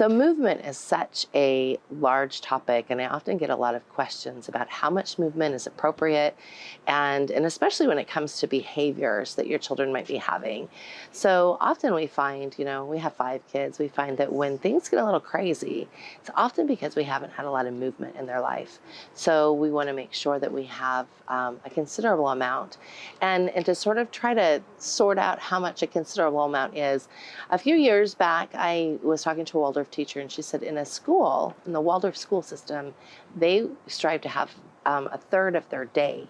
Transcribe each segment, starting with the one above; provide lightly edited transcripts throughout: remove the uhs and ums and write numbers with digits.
So movement is such a large topic, and I often get a lot of questions about how much movement is appropriate, and especially when it comes to behaviors that your children might be having. So often we find, we have 5 kids, we find that when things get a little crazy, it's often because we haven't had a lot of movement in their life. So we want to make sure that we have a considerable amount, and to sort of try to sort out how much a considerable amount is. A few years back, I was talking to a Waldorf teacher, and she said in the Waldorf school system, they strive to have a third of their day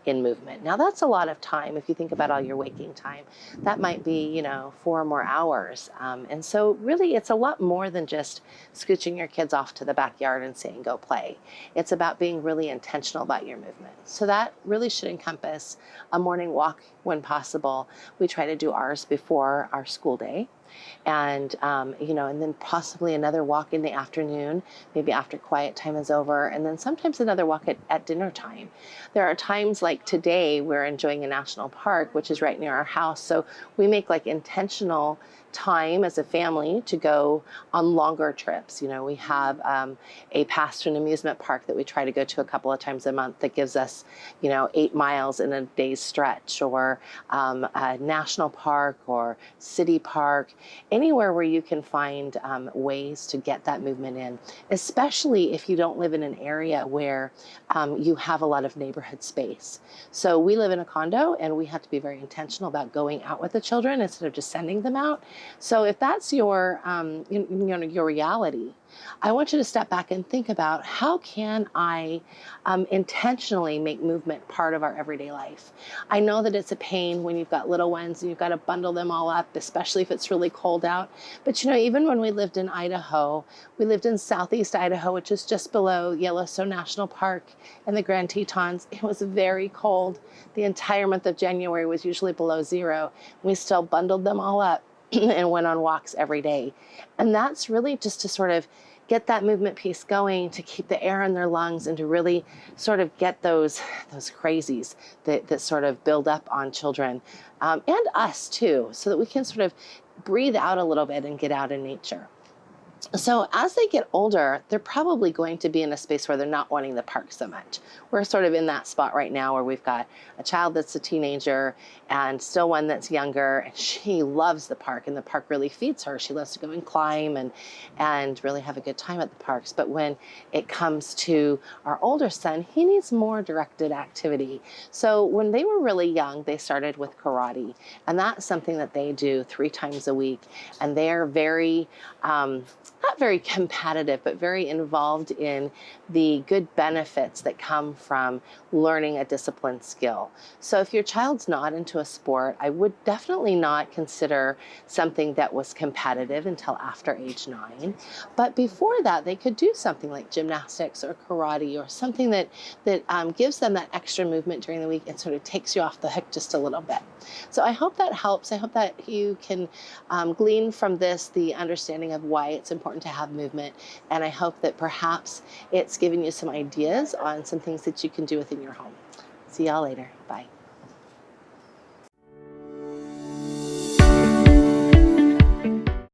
in movement. Now that's a lot of time. If you think about all your waking time, that might be, 4 or more hours. And so really it's a lot more than just scooching your kids off to the backyard and saying, go play. It's about being really intentional about your movement. So that really should encompass a morning walk when possible. We try to do ours before our school day. And then possibly another walk in the afternoon, maybe after quiet time is over, and then sometimes another walk at dinner time. There are times like today we're enjoying a national park, which is right near our house. So we make like intentional time as a family to go on longer trips. We have a pass to an amusement park that we try to go to a couple of times a month that gives us, 8 miles in a day's stretch, or a national park or city park, anywhere where you can find ways to get that movement in, especially if you don't live in an area where you have a lot of neighborhood space. So we live in a condo, and we have to be very intentional about going out with the children instead of just sending them out. So if that's your reality, I want you to step back and think about, how can I intentionally make movement part of our everyday life? I know that it's a pain when you've got little ones and you've got to bundle them all up, especially if it's really cold out. But even when we lived in Idaho, we lived in southeast Idaho, which is just below Yellowstone National Park and the Grand Tetons. It was very cold. The entire month of January was usually below 0. We still bundled them all up and went on walks every day. And that's really just to sort of get that movement piece going, to keep the air in their lungs, and to really sort of get those crazies that sort of build up on children, and us too, so that we can sort of breathe out a little bit and get out in nature. So as they get older, they're probably going to be in a space where they're not wanting the park so much. We're sort of in that spot right now where we've got a child that's a teenager and still one that's younger, and she loves the park, and the park really feeds her. She loves to go and climb and really have a good time at the parks. But when it comes to our older son, he needs more directed activity. So when they were really young, they started with karate, and that's something that they do 3 times a week. And they are very, not very competitive, but very involved in the good benefits that come from learning a disciplined skill. So if your child's not into a sport, I would definitely not consider something that was competitive until after age 9. But before that, they could do something like gymnastics or karate, or something that gives them that extra movement during the week and sort of takes you off the hook just a little bit. So I hope that helps. I hope that you can glean from this the understanding of why it's important to have movement. And I hope that perhaps it's given you some ideas on some things that you can do within your home. See y'all later. Bye.